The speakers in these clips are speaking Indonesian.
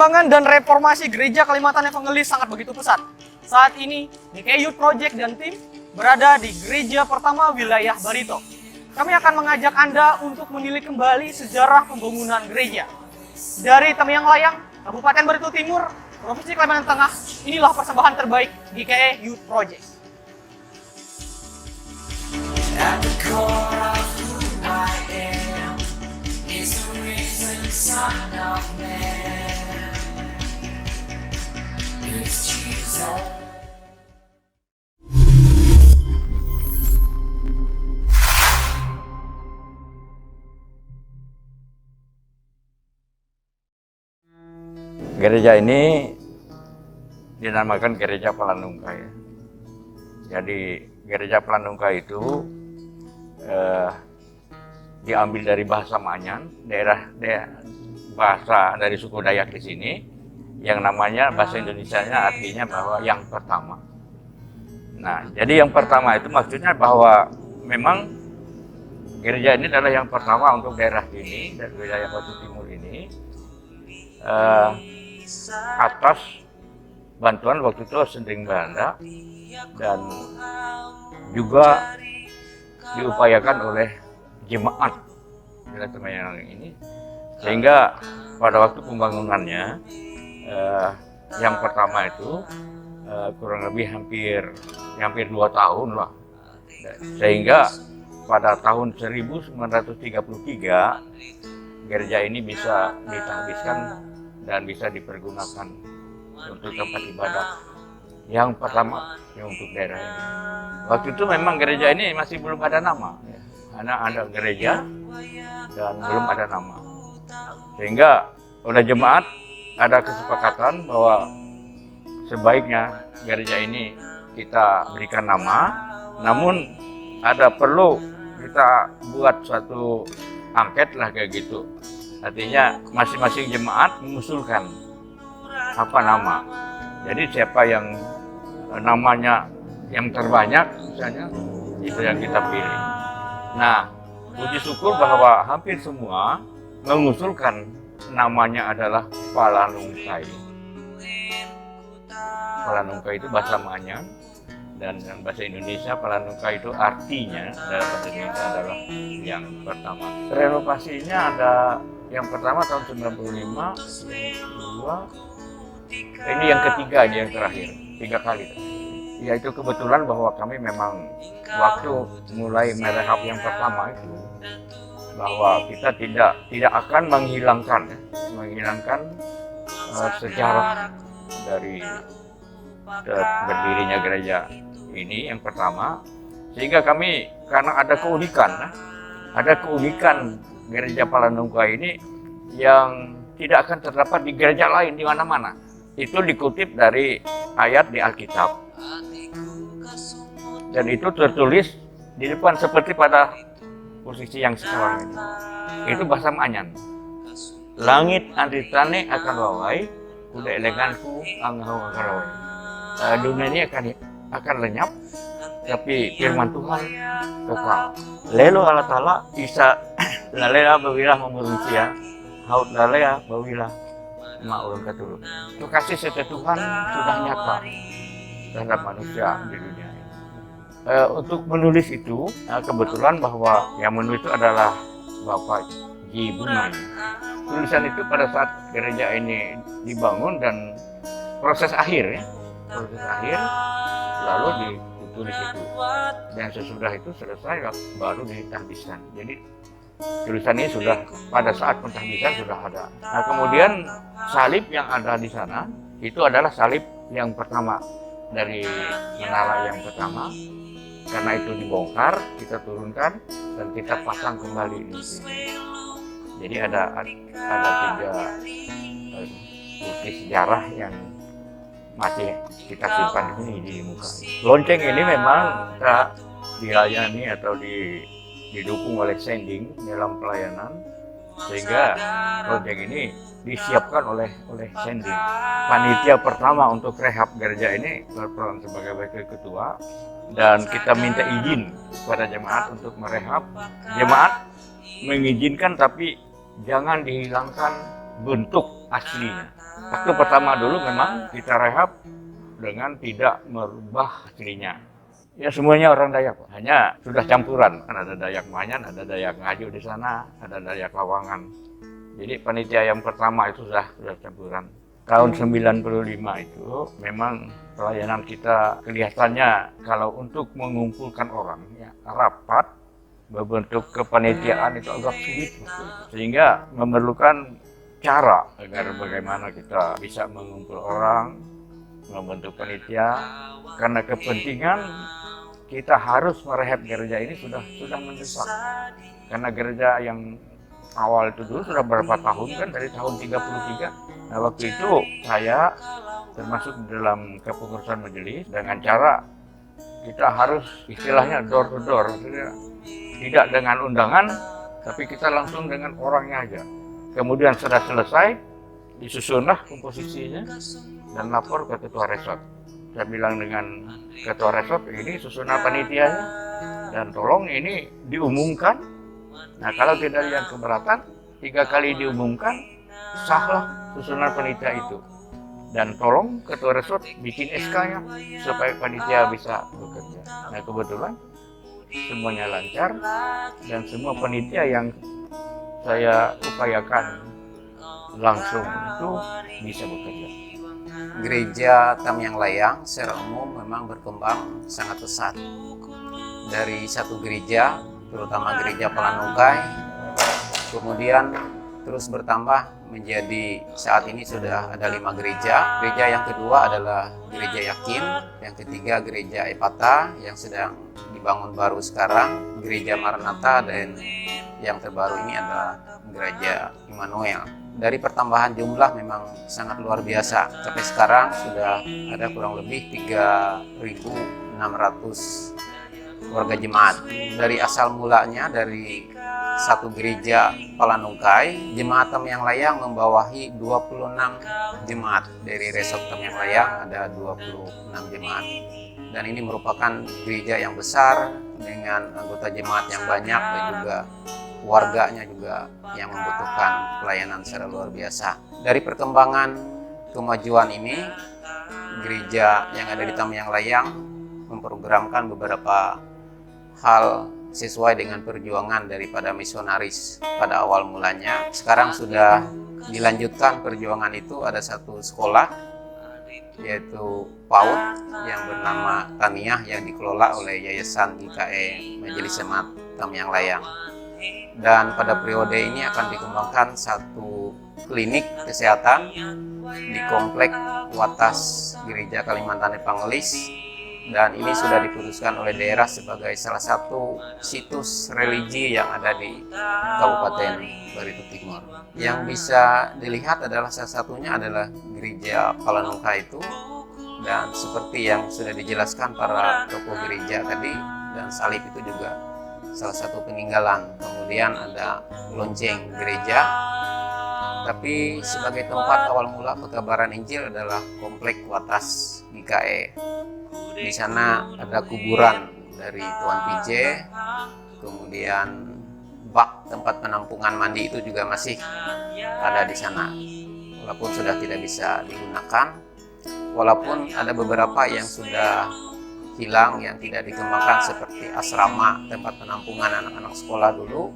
Perkembangan dan reformasi Gereja Kalimantan Evangelis sangat begitu pesat. Saat ini, GKI Youth Project dan tim berada di gereja pertama wilayah Barito. Kami akan mengajak Anda untuk menilik kembali sejarah pembangunan gereja. Dari Tamiang Layang, Kabupaten Barito Timur, Provinsi Kalimantan Tengah, inilah persembahan terbaik GKI Youth Project. At the core of who I am is the risen Son of Man. It's Jesus. Gereja ini dinamakan Gereja Palanungka ya. Jadi Gereja Palanungka itu diambil dari bahasa Manyan, daerah bahasa dari suku Dayak di sini, yang namanya bahasa Indonesianya artinya bahwa yang pertama. Nah, jadi yang pertama itu maksudnya bahwa memang gereja ini adalah yang pertama untuk daerah ini dan wilayah Barito Timur ini atas bantuan waktu itu Sendring Belanda dan juga diupayakan oleh jemaat wilayah Tamiang ini, sehingga pada waktu pembangunannya yang pertama itu kurang lebih hampir 2 tahun lah, sehingga pada tahun 1933 gereja ini bisa ditahbiskan dan bisa dipergunakan untuk tempat ibadah yang pertama yang untuk daerah ini. Waktu itu memang gereja ini masih belum ada nama, hanya ada gereja dan belum ada nama. Sehingga oleh jemaat ada kesepakatan bahwa sebaiknya gereja ini kita berikan nama, namun ada perlu kita buat suatu angket lah kayak gitu. Artinya masing-masing jemaat mengusulkan apa nama. Jadi siapa yang namanya yang terbanyak misalnya itu yang kita pilih. Nah, puji syukur bahwa hampir semua mengusulkan namanya adalah Palanungkai. Palanungkai itu bahasa Manyan, dan bahasa Indonesia Palanungkai itu artinya dalam bahasa Indonesia adalah yang pertama. Renovasinya ada yang pertama tahun 95, yang kedua, ini yang ketiga, ini yang terakhir, 3 kali. Ya itu kebetulan bahwa kami memang waktu mulai merehab yang pertama itu, bahwa kita tidak akan menghilangkan sejarah dari berdirinya gereja ini yang pertama, sehingga kami karena ada keunikan gereja Palanungka ini yang tidak akan terdapat di gereja lain di mana-mana. Itu dikutip dari ayat di Alkitab. Dan itu tertulis di depan seperti pada posisi yang sekarang ini. Itu bahasa Manyan. Langit andritane akan wawai, kuda eleganku anghau akan wawai. Dunia ini akan lenyap, tapi firman Tuhan kekal. Lelo Allah Ta'ala isa lalela bawilah manusia, haut lalea bawilah ma'ulun katulu. Itu kasih setia Tuhan sudah nyata terhadap manusia di dunia ini. Untuk menulis itu, kebetulan bahwa yang menulis itu adalah Bapak Ji Bunai. Tulisan itu pada saat gereja ini dibangun dan proses akhir lalu ditulis itu, dan sesudah itu selesai baru ditahbiskan. Jadi tulisan ini sudah pada saat pentahbisan sudah ada. Nah, kemudian salib yang ada di sana itu adalah salib yang pertama dari menara yang pertama. Karena itu dibongkar, kita turunkan dan kita pasang kembali di sini. Jadi ada 3 bukti sejarah yang masih kita simpan di muka. Lonceng ini memang dilayani atau didukung oleh Sending dalam pelayanan, sehingga lonceng ini disiapkan oleh Sending. Panitia pertama untuk rehab gereja ini berperan sebagai wakil ketua, dan kita minta izin kepada jemaat untuk merehab. Jemaat mengizinkan, tapi jangan dihilangkan bentuk aslinya. Waktu pertama dulu memang kita rehab dengan tidak merubah aslinya. Ya semuanya orang Dayak, hanya sudah campuran. Kan ada Dayak Manyan, ada Dayak Ngaju di sana, ada Dayak Lawangan. Jadi panitia yang pertama itu sudah campuran. Tahun 95 itu memang pelayanan kita kelihatannya kalau untuk mengumpulkan orang ya, rapat berbentuk kepanitiaan itu agak sulit, sehingga memerlukan cara agar bagaimana kita bisa mengumpul orang, membentuk panitia, karena kepentingan kita harus merehab gereja ini sudah mendesak. Karena gereja yang awal itu dulu sudah berapa tahun kan, dari tahun 33. Nah waktu itu saya termasuk dalam kepengurusan majelis dengan cara kita harus istilahnya door to door, tidak dengan undangan, tapi kita langsung dengan orangnya aja. Kemudian sudah selesai, disusunlah komposisinya dan lapor ke ketua resort. Saya bilang dengan ketua resort, ini susunan panitianya dan tolong ini diumumkan. Nah kalau tidak ada yang keberatan, 3 kali diumumkan, sahlah susunan panitia itu. Dan tolong ketua resort bikin SK-nya supaya panitia bisa bekerja. Nah kebetulan semuanya lancar dan semua panitia yang saya upayakan langsung itu bisa bekerja. Gereja Tamyang Layang secara umum memang berkembang sangat pesat. Dari satu gereja, terutama gereja Palanungkai, kemudian terus bertambah menjadi saat ini sudah ada 5 gereja. Gereja yang kedua adalah gereja Yakin, yang ketiga gereja Epata yang sedang dibangun baru sekarang, gereja Maranatha, dan yang terbaru ini adalah gereja Immanuel. Dari pertambahan jumlah memang sangat luar biasa. Sampai sekarang sudah ada kurang lebih 3.600 warga jemaat. Dari asal mulanya dari satu gereja Palanungkai, jemaat Tamyang Layang membawahi 26 jemaat. Dari resort Tamyang Layang ada 26 jemaat. Dan ini merupakan gereja yang besar dengan anggota jemaat yang banyak dan juga warganya juga yang membutuhkan pelayanan secara luar biasa. Dari perkembangan kemajuan ini, gereja yang ada di Tamyang Layang memprogramkan beberapa hal sesuai dengan perjuangan daripada misionaris pada awal mulanya. Sekarang sudah dilanjutkan perjuangan itu, ada satu sekolah yaitu PAUD yang bernama Taniah yang dikelola oleh Yayasan GKE Majelis Jemaat Tamyang Layang. Dan pada periode ini akan dikembangkan satu klinik kesehatan di komplek Watas Gereja Kalimantan Evangelis, dan ini sudah diputuskan oleh daerah sebagai salah satu situs religi yang ada di Kabupaten Barito Timur. Yang bisa dilihat adalah salah satunya adalah gereja Palanungkai itu, dan seperti yang sudah dijelaskan para tokoh gereja tadi, dan salib itu juga salah satu peninggalan. Kemudian ada lonceng gereja, tapi sebagai tempat awal mula pekabaran Injil adalah komplek Watas GKE. Di sana ada kuburan dari Tuan PJ, kemudian bak tempat penampungan mandi itu juga masih ada di sana, walaupun sudah tidak bisa digunakan. Walaupun ada beberapa yang sudah hilang, yang tidak dikembangkan, seperti asrama tempat penampungan anak-anak sekolah dulu,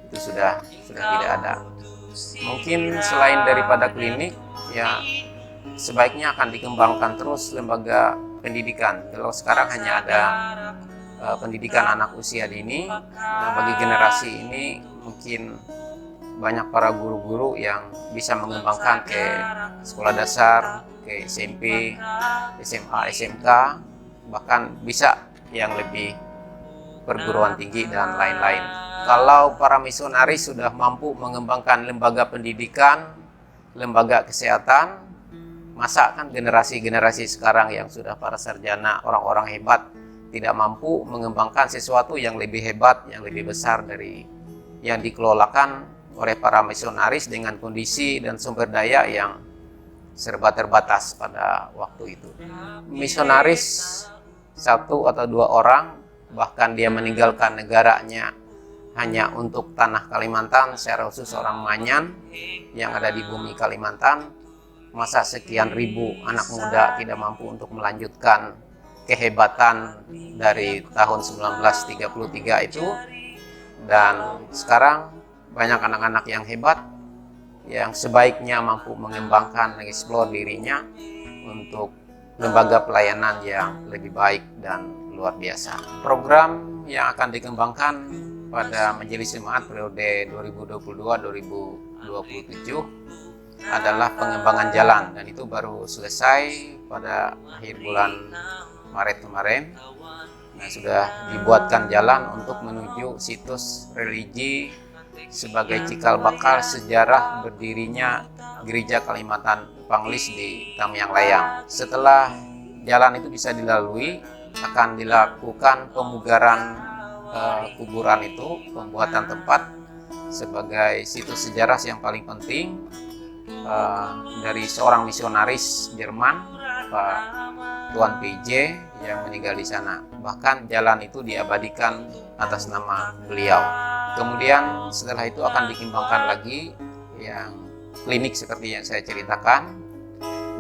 itu sudah tidak ada. Mungkin selain daripada klinik, ya sebaiknya akan dikembangkan terus lembaga pendidikan. Kalau sekarang hanya ada pendidikan anak usia dini, nah bagi generasi ini mungkin banyak para guru-guru yang bisa mengembangkan ke sekolah dasar, ke SMP, SMA, SMK, bahkan bisa yang lebih perguruan tinggi dan lain-lain. Kalau para misionaris sudah mampu mengembangkan lembaga pendidikan, lembaga kesehatan, masa kan generasi-generasi sekarang yang sudah para sarjana, orang-orang hebat, tidak mampu mengembangkan sesuatu yang lebih hebat, yang lebih besar dari yang dikelolakan oleh para misionaris dengan kondisi dan sumber daya yang serba terbatas pada waktu itu. Misionaris 1 atau 2 orang, bahkan dia meninggalkan negaranya hanya untuk tanah Kalimantan, secara khusus orang Manyan yang ada di bumi Kalimantan, masa sekian ribu anak muda tidak mampu untuk melanjutkan kehebatan dari tahun 1933 itu, dan sekarang banyak anak-anak yang hebat yang sebaiknya mampu mengembangkan, mengeksplor dirinya untuk lembaga pelayanan yang lebih baik dan luar biasa. Program yang akan dikembangkan pada Majelis Jemaat periode 2022-2027 adalah pengembangan jalan, dan itu baru selesai pada akhir bulan Maret kemarin. Nah, sudah dibuatkan jalan untuk menuju situs religi sebagai cikal bakal sejarah berdirinya Gereja Kalimantan Evangelis di Tamiang Layang. Setelah jalan itu bisa dilalui, akan dilakukan pemugaran kuburan itu, pembuatan tempat sebagai situs sejarah yang paling penting dari seorang misionaris Jerman, Pak Tuan PJ, yang meninggal di sana. Bahkan jalan itu diabadikan atas nama beliau. Kemudian setelah itu akan dikembangkan lagi yang klinik seperti yang saya ceritakan,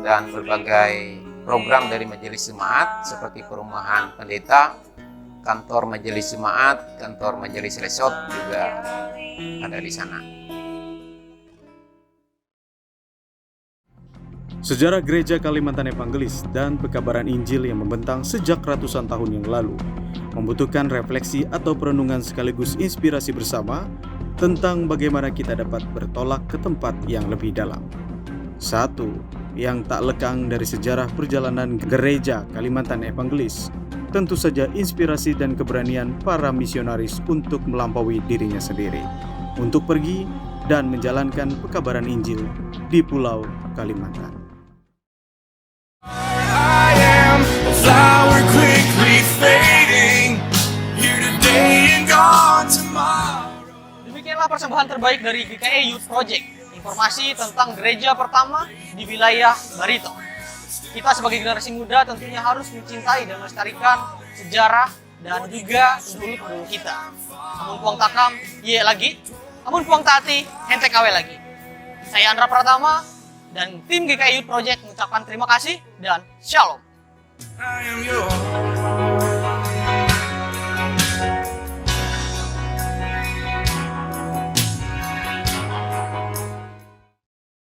dan berbagai program dari Majelis Jemaat seperti perumahan pendeta, kantor Majelis Jemaat, kantor Majelis Resort juga ada di sana. Sejarah Gereja Kalimantan Evangelis dan pekabaran Injil yang membentang sejak ratusan tahun yang lalu membutuhkan refleksi atau perenungan sekaligus inspirasi bersama tentang bagaimana kita dapat bertolak ke tempat yang lebih dalam. Satu yang tak lekang dari sejarah perjalanan Gereja Kalimantan Evangelis, tentu saja inspirasi dan keberanian para misionaris untuk melampaui dirinya sendiri, untuk pergi dan menjalankan pekabaran Injil di Pulau Kalimantan. I am a flower quickly fading, here today and gone tomorrow. Demikianlah persembahan terbaik dari GKI Youth Project, informasi tentang gereja pertama di wilayah Barito. Kita sebagai generasi muda tentunya harus mencintai dan melestarikan sejarah dan juga pendahulu kita. Amun puang takam, ye lagi. Amun puang tati, hentek awe lagi. Saya Andra Pratama dan tim GKI Youth Project mengucapkan terima kasih dan shalom. I am your